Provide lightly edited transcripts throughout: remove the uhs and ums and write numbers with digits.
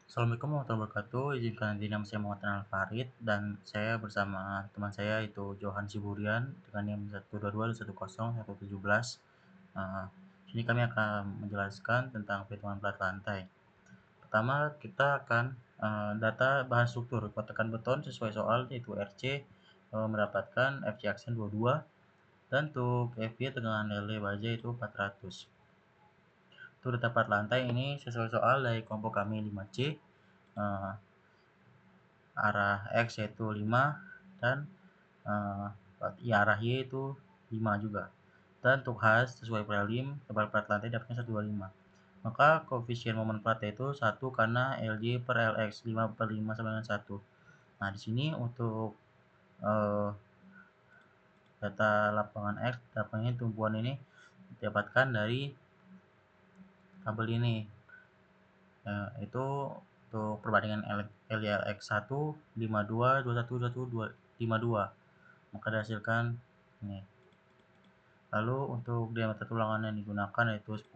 Assalamualaikum warahmatullahi wabarakatuh. Izinkan izin saya Muhammad Renal Farid dan saya bersama teman saya itu Johan Siburian dengan NIM 122.10117. Nah, sini kami akan menjelaskan tentang perhitungan plat lantai. Pertama, kita akan data bahan struktur kotakan beton sesuai soal yaitu RC mendapatkan FC aksen 22 dan untuk FY dengan LD baja itu 400. Untuk data plat lantai ini sesuai soal dari kelompok kami 5C. Arah X yaitu 5 dan arah Y itu 5 juga. Dan untuk H sesuai prelim tebal plat lantai dapatnya 125. Maka koefisien momen plat yaitu 1 karena LJ per LX 5 per 5 sama dengan 1. Nah, di sini untuk data lapangan X, lapangan tumpuan ini didapatkan dari tabel ini. Itu untuk perbandingan LYLX1 52 21 21 52, maka dihasilkan ini. Lalu untuk diameter tulangan yang digunakan yaitu 10,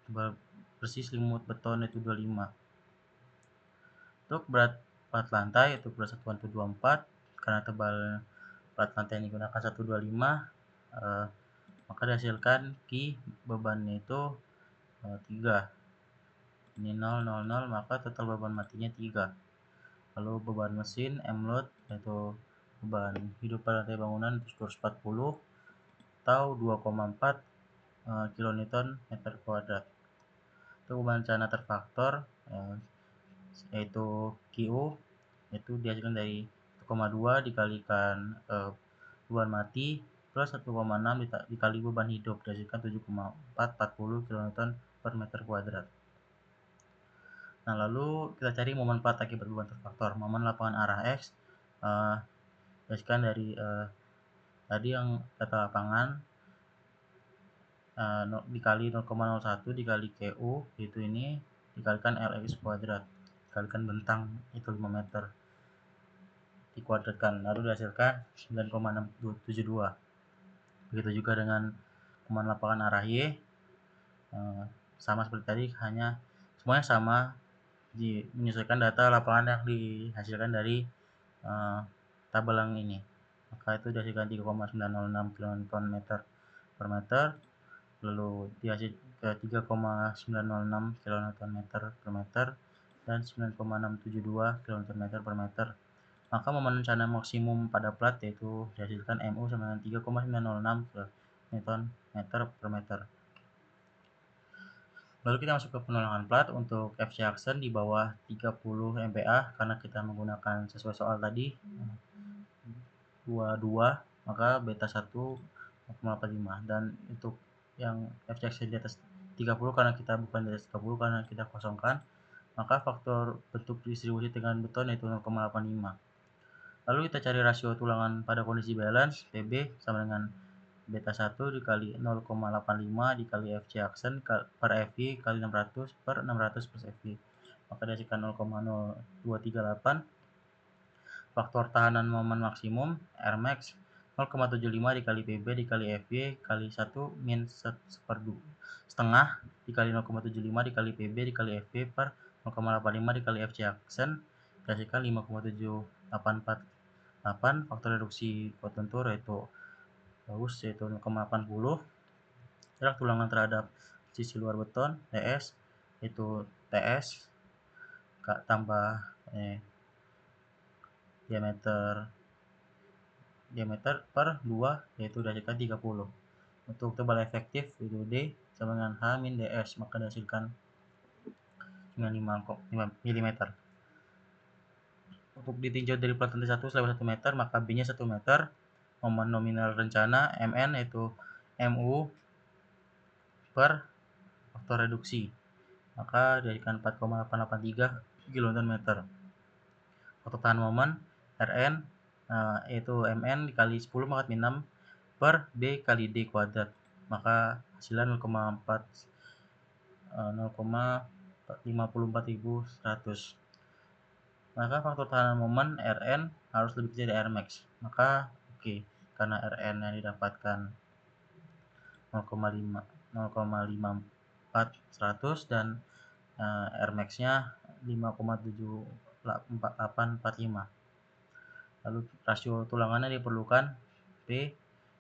tebal persis selimut beton itu 25. Untuk berat plat lantai itu berat satuan itu 24, karena tebal plat lantai yang digunakan 125, maka dihasilkan Ki bebannya itu 3. Ini 0 0 0, maka total beban matinya 3. Lalu beban mesin M-load yaitu beban hidup pada lantai bangunan itu 140 atau 2,4 kilonewton meter kuadrat. Untuk beban cana terfaktor yaitu QU itu dihasilkan dari 1,2 dikalikan beban mati plus 1,6 dikali beban hidup dihasilkan 7,440 kilonewton per meter kuadrat. Nah, lalu kita cari momen plat akibat beban terfaktor. Momen lapangan arah X dihasilkan dari tadi yang data lapangan dikali 0,01 dikali QU itu ini dikalikan LX kuadrat dikalikan bentang itu 5 meter dikuadratkan lalu dihasilkan 9,672. Begitu juga dengan momen lapangan arah Y, sama seperti tadi, hanya semuanya sama, menyesuaikan data lapangan yang dihasilkan dari tabel yang ini. Maka itu dihasilkan 3,906 kN meter per meter, lalu dihasil ke 3,906 kN meter per meter dan 9,672 kN meter per meter. Maka momen rencana maksimum pada plat yaitu dihasilkan MU sama dengan 3,906 kN meter per meter. Lalu kita masuk ke penolakan plat untuk FC aksen di bawah 30 MPa karena kita menggunakan sesuai soal tadi 22, maka beta 1 0,85. Dan untuk yang FC aksen di atas 30 karena kita bukan di atas 30 karena kita kosongkan, maka faktor bentuk distribusi tegangan beton yaitu 0,85. Lalu kita cari rasio tulangan pada kondisi balance PB sama dengan beta 1 dikali 0,85 dikali FC aksen per FY kali 600 per 600 plus FY, maka dihasilkan 0,0238. Faktor tahanan momen maksimum Rmax 0,75 dikali PB dikali FY kali 1 min setengah dikali 0,75 dikali PB dikali FY per 0,85 dikali FC aksen dihasilkan 5,7848. Faktor reduksi kontur yaitu bagus yaitu 0,80. Jarak tulangan terhadap sisi luar beton TS itu TS tambah diameter per 2 yaitu dihasilkan 30. Untuk tebal efektif itu D sama dengan H min DS, maka dihasilkan 95 mm. Untuk ditinjau dari plat lantai 1 selebar 1 meter, maka B-nya 1 meter. Momen nominal rencana MN yaitu MU per faktor reduksi, maka dihasilkan 4,883 kN. Faktor tahan momen Rn yaitu Mn dikali 10 pangkat min 6 per D kali D kuadrat, maka hasilnya 0,54100. Maka faktor tahanan momen Rn harus lebih kecil dari Rmax, maka oke, karena Rn yang didapatkan 0,54100 dan Rmax nya 5,74845. Lalu rasio tulangannya diperlukan P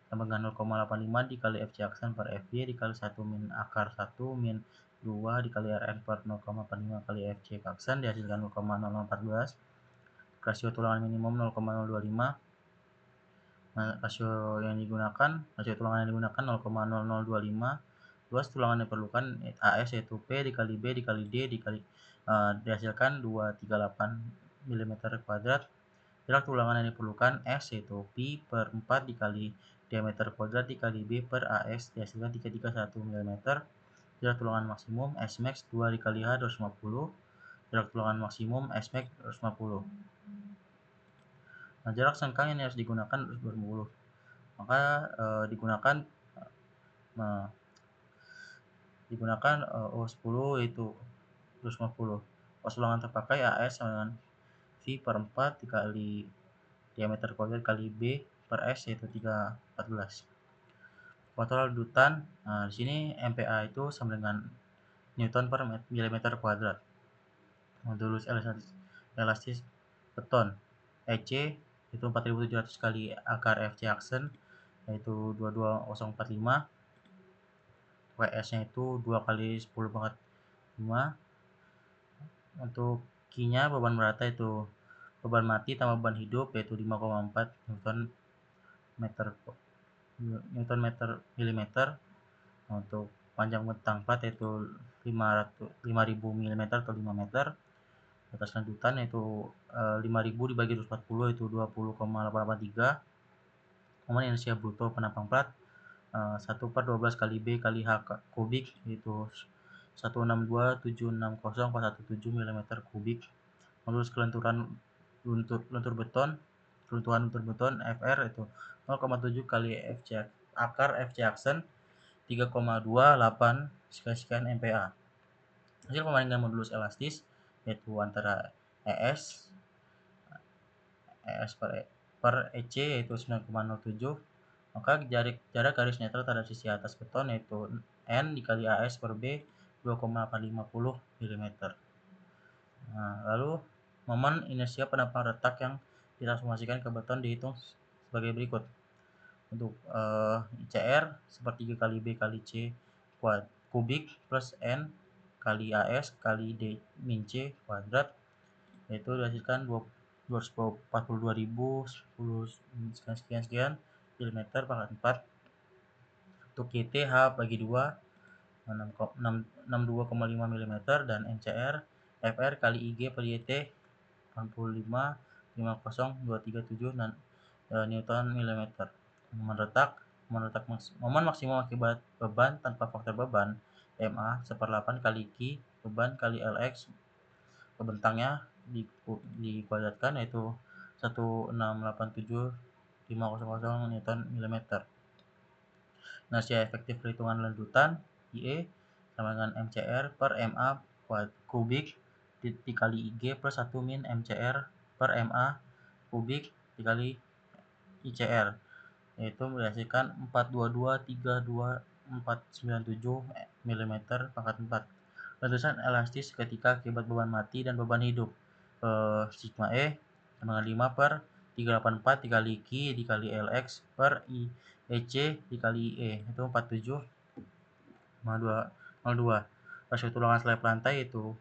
sama dengan 0,85 dikali FC aksen per FY dikali 1 min akar 1 min 2 dikali Rn per 0,45 kali FC aksen dihasilkan 0,0014. Rasio tulangan minimum 0,025. Nah, rasio tulangan yang digunakan 0,0025. Luas tulangan yang diperlukan AS yaitu P dikali B dikali D dikali dihasilkan 238 mm kuadrat. Jarak tulangan yang diperlukan S yaitu pi per 4 dikali diameter kuadrat dikali B per AS dihasilkan 331 mm. Jarak tulangan maksimum S max 2 dikali H 250. Jarak tulangan maksimum S max 250. Nah, jarak sengkang yang harus digunakan 250. Maka digunakan O10 yaitu 250. Pas ulangan terpakai AS sama dengan V per 4 dikali diameter kuadrat kali B per S yaitu 314. Faktor ledutan, nah di sini MPa itu sama dengan Newton per milimeter kuadrat. Modulus elastis beton EC itu 4700 kali akar FC aksen yaitu 22045. WS-nya itu 2 kali 10 pangkat 5. Untuk Q-nya beban merata itu beban mati tambah beban hidup yaitu 5,4 Newton meter milimeter. Untuk panjang bentang plat yaitu 5000 mm atau 5 meter. Batas lanjutan yaitu 5000 dibagi 240 itu 20,883. Momen inersia bruto penampang plat 1/12 kali B kali H kubik yaitu 162.760,417 mm kubik. Modulus kelenturan luntur beton FR itu 0,7 kali akar FC aksen 3,28 sekian MPa. Hasil pembandingan modulus elastis yaitu antara ES per EC yaitu 9,07. Maka jarak garis netral terhadap sisi atas beton yaitu N dikali AS per B 2,850 mm. Nah, lalu momen inersia penampang retak yang ditransformasikan ke beton dihitung sebagai berikut. Untuk ICR sepertiga kali B kali C kubik plus N kali AS kali D min C kuadrat yaitu dihasilkan 242.010 sekian mm pangkat 4. Untuk YT H bagi 2 62,5 mm dan NCR FR kali IG per YT 65,50237 Newton mm. Momen maksimum akibat beban tanpa faktor beban MA 1/8 kali Q beban kali LX bentangnya dikuadratkan yaitu 1687500 Newton mm. Inersia efektif perhitungan lanjutan IE sama dengan MCR per MA kubik dikali IG plus 1 min MCR per MA kubik dikali ICR yaitu menghasilkan 422.32497 mm pangkat 4. Letusan elastis ketika akibat beban mati dan beban hidup sigma E sama dengan 5 per 384 dikali Q dikali LX per EC dikali IE itu 47,02. Rasio tulangan slab lantai itu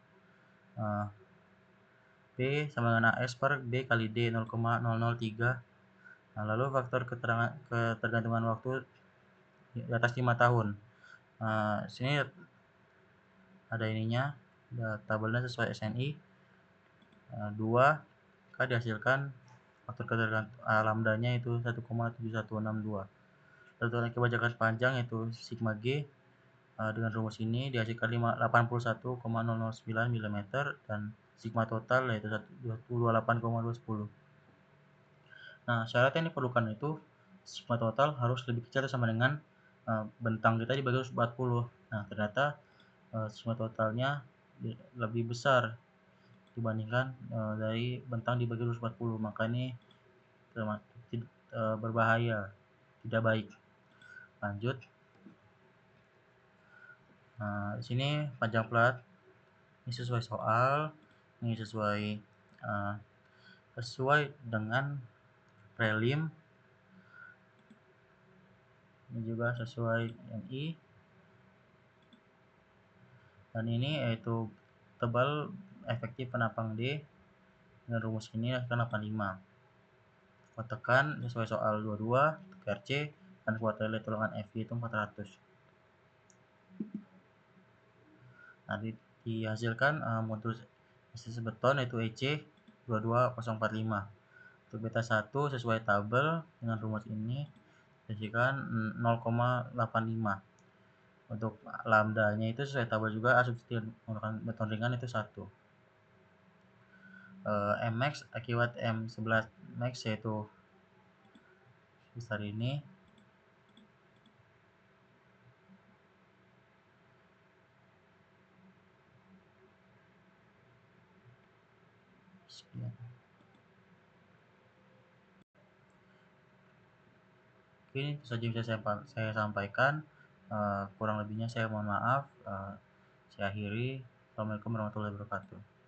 P sama dengan AS per B kali D 0,003. Nah, lalu faktor ketergantungan waktu di atas 5 tahun. Sini ada ininya, ada tabelnya sesuai SNI. 2 dihasilkan faktor ketergantungan lambdanya itu 1,7162. Lalu akibat jangka panjang itu sigma G dengan rumus ini dihasilkan 81,009 mm dan sigma total yaitu 28,210. Nah, syarat yang diperlukan itu sigma total harus lebih kecil sama dengan bentang kita dibagi 140. Nah, ternyata sigma totalnya lebih besar dibandingkan dari bentang dibagi 140. Maka ini berbahaya, tidak baik. Lanjut. Nah, di sini panjang plat ini sesuai soal Ini sesuai dengan prelim, ini juga sesuai NI, dan ini yaitu tebal efektif penapang D dengan rumus ini akan 85. Tekan sesuai soal 22 KRC dan kuartile tulangan FI itu 400. Nah, dihasilkan modulus resistance beton yaitu EC 22045. Untuk beta 1 sesuai tabel dengan rumus ini dihasilkan 0,85. Untuk lambdanya itu sesuai tabel juga, asumsi menggunakan beton ringan itu 1. Mx akibat M11 max yaitu besar ini. Sekian. Oke, ini saja yang bisa saya sampaikan. Kurang lebihnya saya mohon maaf. Saya akhiri. Assalamualaikum warahmatullahi wabarakatuh.